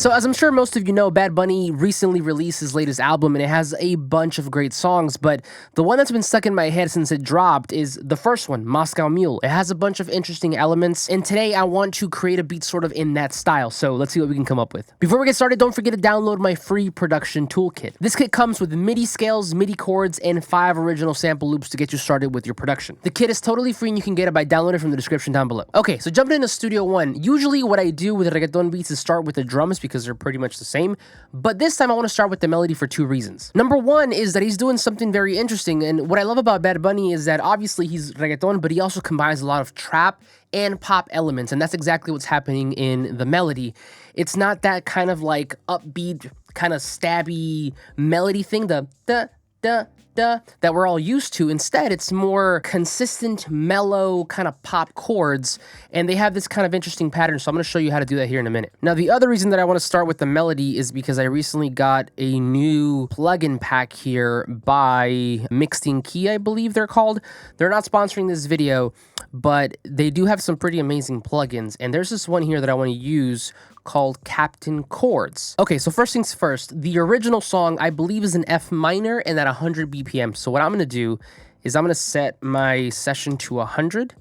So as I'm sure most of you know, Bad Bunny recently released his latest album and it has a bunch of great songs, but the one that's been stuck in my head since it dropped is the first one, Moscow Mule. It has a bunch of interesting elements, and today I want to create a beat sort of in that style, so let's see what we can come up with. Before we get started, don't forget to download my free production toolkit. This kit comes with MIDI scales, MIDI chords, and 5 original sample loops to get you started with your production. The kit is totally free and you can get it by downloading from the description down below. Okay, so jumping into Studio One. Usually what I do with reggaeton beats is start with the drums because they're pretty much the same, but this time I want to start with the melody for 2 reasons. Number one is that he's doing something very interesting, and what I love about Bad Bunny is that obviously he's reggaeton, but he also combines a lot of trap and pop elements, and that's exactly what's happening in the melody. It's not that kind of like upbeat, kind of stabby melody thing, the da da da that we're all used to. Instead, it's more consistent, mellow kind of pop chords, and they have this kind of interesting pattern, so I'm going to show you how to do that here in a minute. Now, the other reason that I want to start with the melody is because I recently got a new plugin pack here by Mixing Key, I believe they're called. They're not sponsoring this video, but they do have some pretty amazing plugins, and there's this one here that I want to use called Captain Chords. Okay, so first things first, the original song I believe is in F minor and at 100 BPM. So what I'm gonna do is I'm gonna set my session to 100,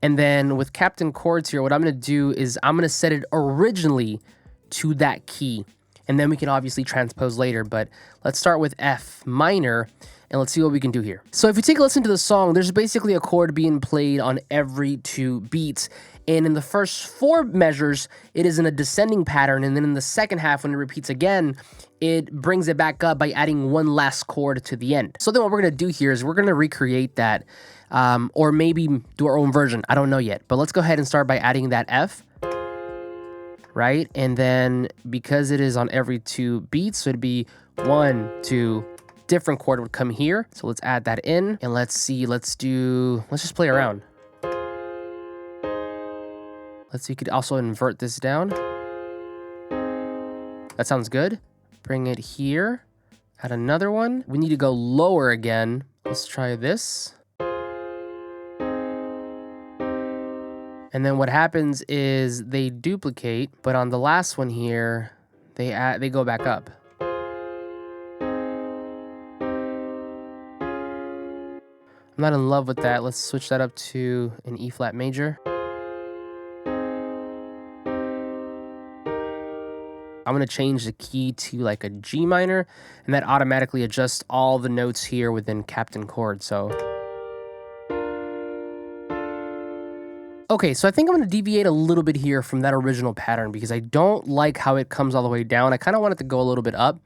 and then with Captain Chords here, what I'm gonna do is I'm gonna set it originally to that key, and then we can obviously transpose later, but let's start with F minor and let's see what we can do here. So if you take a listen to the song, there's basically a chord being played on every 2 beats. And in the first 4 measures, it is in a descending pattern. And then in the second half, when it repeats again, it brings it back up by adding 1 last chord to the end. So then what we're going to do here is we're going to recreate that, or maybe do our own version. I don't know yet. But let's go ahead and start by adding that F, right? And then because it is on every 2 beats, so it'd be 1, 2, different chord would come here. So let's add that in. And let's see, let's just play around. Let's see, you could also invert this down. That sounds good. Bring it here. Add another one. We need to go lower again. Let's try this. And then what happens is they duplicate, but on the last one here, they go back up. I'm not in love with that. Let's switch that up to an E flat major. I'm going to change the key to like a G minor, and that automatically adjusts all the notes here within Captain Chords. So, okay, so I think I'm going to deviate a little bit here from that original pattern because I don't like how it comes all the way down. I kind of want it to go a little bit up.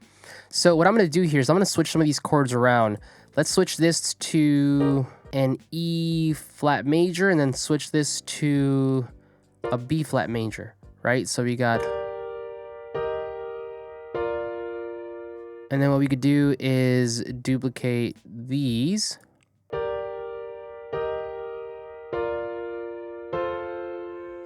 So what I'm going to do here is I'm going to switch some of these chords around. Let's switch this to an E flat major and then switch this to a B flat major, right? So we got... And then what we could do is duplicate these.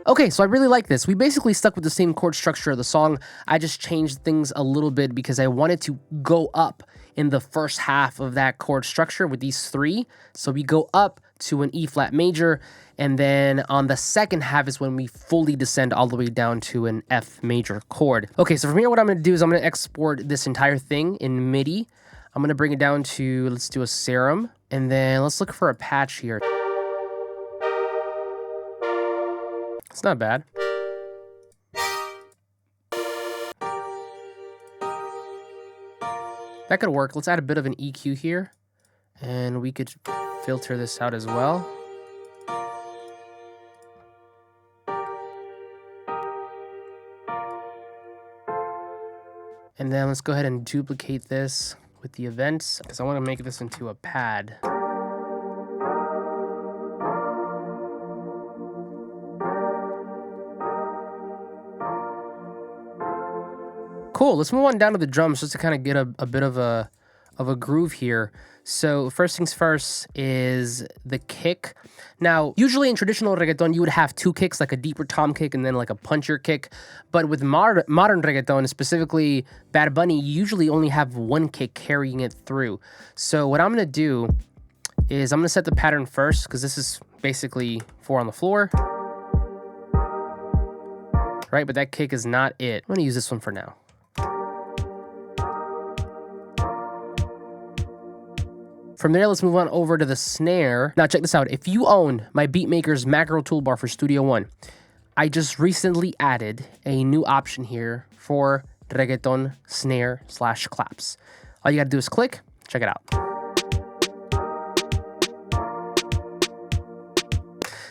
Okay, so I really like this. We basically stuck with the same chord structure of the song. I just changed things a little bit because I wanted to go up in the first half of that chord structure with these 3. So we go up to an E flat major, and then on the second half is when we fully descend all the way down to an F major chord. Okay, so from here what I'm going to do is I'm going to export this entire thing in MIDI. I'm going to bring it down to, let's do a serum, and then let's look for a patch here. It's not bad. That could work. Let's add a bit of an EQ here, and we could filter this out as well. And then let's go ahead and duplicate this with the events because I want to make this into a pad. Cool, let's move on down to the drums just to kind of get a bit of a groove here. So first things first is the kick. Now, usually in traditional reggaeton, you would have 2 kicks, like a deeper tom kick and then like a punchier kick. But with modern reggaeton, specifically Bad Bunny, you usually only have 1 kick carrying it through. So what I'm going to do is I'm going to set the pattern first because this is basically 4 on the floor. right? But that kick is not it. I'm gonna use this one for now. From there, let's move on over to the snare. Now check this out. If you own my Beatmaker's macro toolbar for Studio One, I just recently added a new option here for Reggaeton snare / claps. All you gotta do is click, check it out.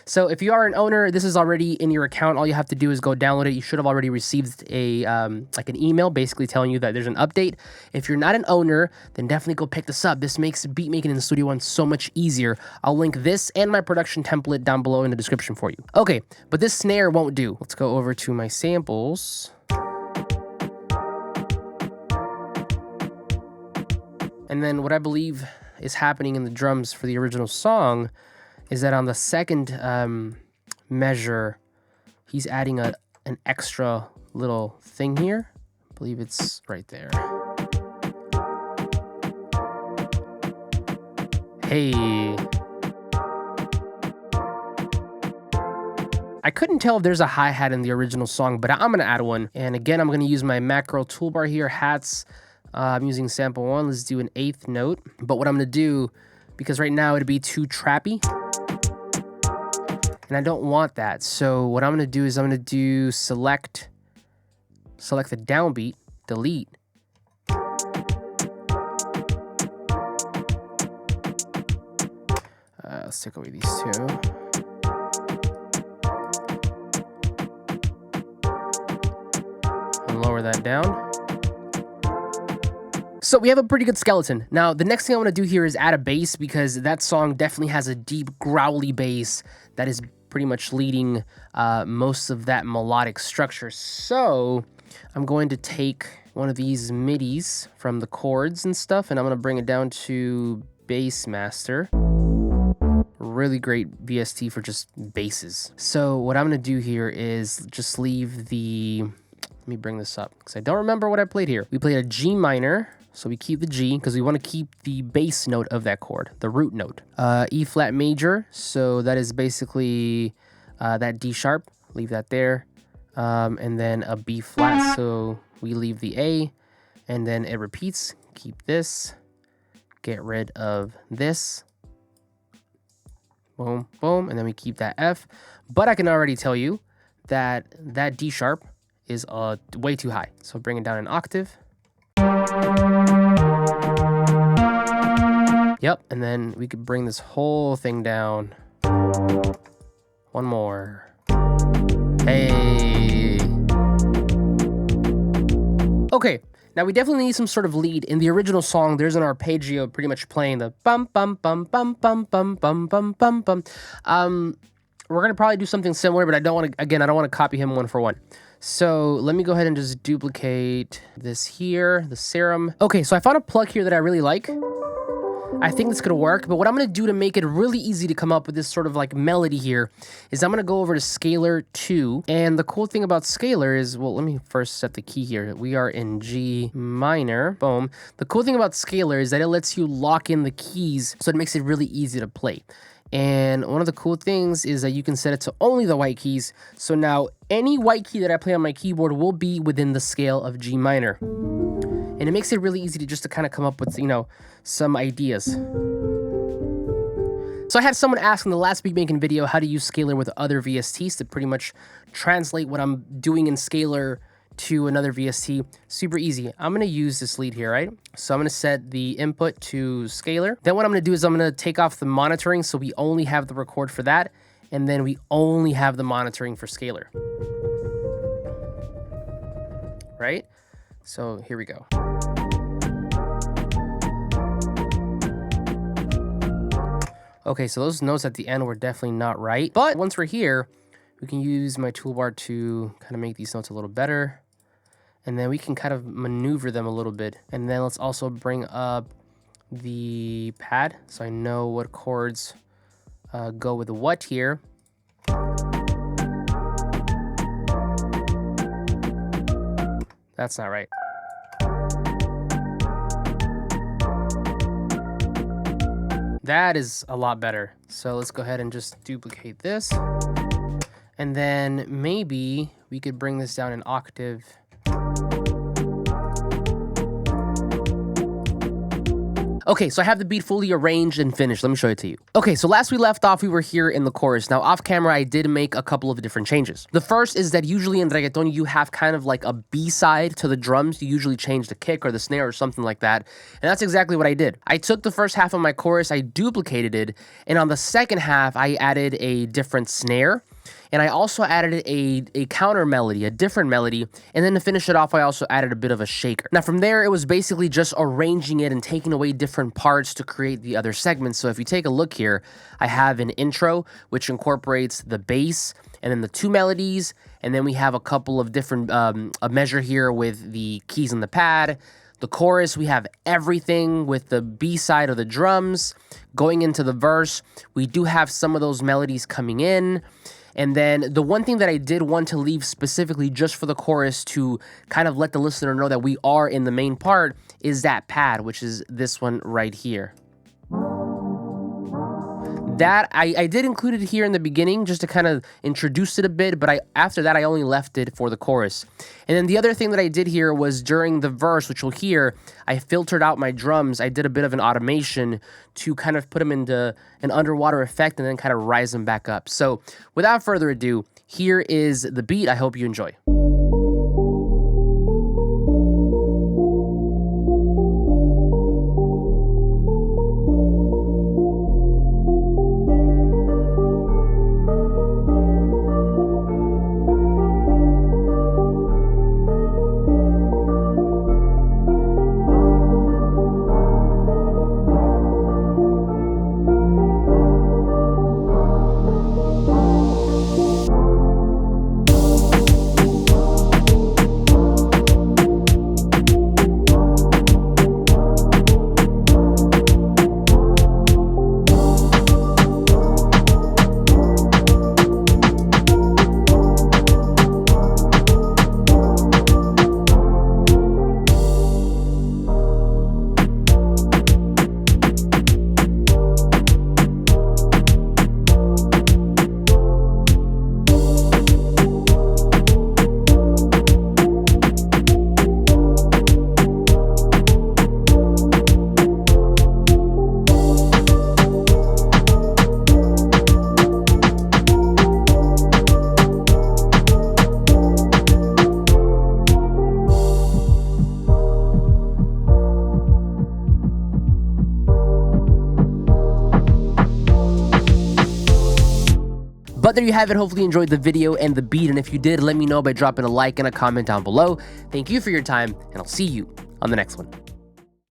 So if you are an owner, this is already in your account. All you have to do is go download it. You should have already received a like an email basically telling you that there's an update. If you're not an owner, then definitely go pick this up. This makes beat making in Studio One so much easier. I'll link this and my production template down below in the description for you. Okay, but this snare won't do. Let's go over to my samples. And then what I believe is happening in the drums for the original song is that on the second measure, he's adding an extra little thing here. I believe it's right there. Hey. I couldn't tell if there's a hi-hat in the original song, but I'm gonna add one. And again, I'm gonna use my macro toolbar here, hats. I'm using sample 1. Let's do an 8th note. But what I'm gonna do, because right now it'd be too trappy, and I don't want that. So what I'm gonna do is I'm gonna do select the downbeat, delete. Let's take away these two. And lower that down. So we have a pretty good skeleton. Now, the next thing I want to do here is add a bass, because that song definitely has a deep, growly bass that is pretty much leading most of that melodic structure. So I'm going to take one of these MIDIs from the chords and stuff, and I'm going to bring it down to Bass Master. Really great VST for just basses. So what I'm going to do here is just leave the... Let me bring this up, because I don't remember what I played here. We played a G minor. So we keep the G because we want to keep the bass note of that chord, the root note. E flat major, so that is basically that D sharp, leave that there. And then a B flat, so we leave the A, and then it repeats, keep this, get rid of this. Boom, boom, and then we keep that F. But I can already tell you that that D sharp is way too high. So bring it down an octave. Yep, and then we could bring this whole thing down. One more. Hey. Okay, now we definitely need some sort of lead. In the original song, there's an arpeggio pretty much playing the bum bum bum bum bum bum bum bum bum bum. We're gonna probably do something similar, but I don't want to copy him one for one. So let me go ahead and just duplicate this here, the serum. Okay, so I found a plug here that I really like. I think this could work, but what I'm gonna do to make it really easy to come up with this sort of like melody here is I'm gonna go over to Scalar 2. And the cool thing about Scalar is, well, let me first set the key here. We are in G minor, boom. The cool thing about Scalar is that it lets you lock in the keys, so it makes it really easy to play. And one of the cool things is that you can set it to only the white keys. So now any white key that I play on my keyboard will be within the scale of G minor. And it makes it really easy to just to kind of come up with, you know, some ideas. So I had someone ask in the last beatmaking video how to use Scalar with other VSTs to pretty much translate what I'm doing in Scalar to another VST. Super easy. I'm going to use this lead here, right? So I'm going to set the input to Scalar. Then what I'm going to do is I'm going to take off the monitoring, so we only have the record for that, and then we only have the monitoring for Scalar. Right? So here we go. Okay, so those notes at the end were definitely not right. But once we're here, we can use my toolbar to kind of make these notes a little better. And then we can kind of maneuver them a little bit. And then let's also bring up the pad so I know what chords go with what here. That's not right. That is a lot better. So let's go ahead and just duplicate this. And then maybe We could bring this down an octave. Okay, so I have the beat fully arranged and finished. Let me show it to you. Okay, so last we left off, we were here in the chorus. Now, off camera, I did make a couple of different changes. The first is that usually in reggaeton, you have kind of like a B-side to the drums. You usually change the kick or the snare or something like that. And that's exactly what I did. I took the first half of my chorus, I duplicated it, and on the second half, I added a different snare. And I also added a counter melody, a different melody, and then to finish it off, I also added a bit of a shaker. Now from there, it was basically just arranging it and taking away different parts to create the other segments. So if you take a look here, I have an intro, which incorporates the bass, and then the two melodies, and then we have a couple of different, a measure here with the keys on the pad. The chorus, we have everything with the B side of the drums. Going into the verse, we do have some of those melodies coming in. And then the one thing that I did want to leave specifically just for the chorus to kind of let the listener know that we are in the main part is that pad, which is this one right here. That, I did include it here in the beginning just to kind of introduce it a bit, but after that, I only left it for the chorus. And then the other thing that I did here was during the verse, which you'll hear, I filtered out my drums. I did a bit of an automation to kind of put them into an underwater effect and then kind of rise them back up. So without further ado, here is the beat. I hope you enjoy. But there you have it. Hopefully you enjoyed the video and the beat. And if you did, let me know by dropping a like and a comment down below. Thank you for your time, and I'll see you on the next one.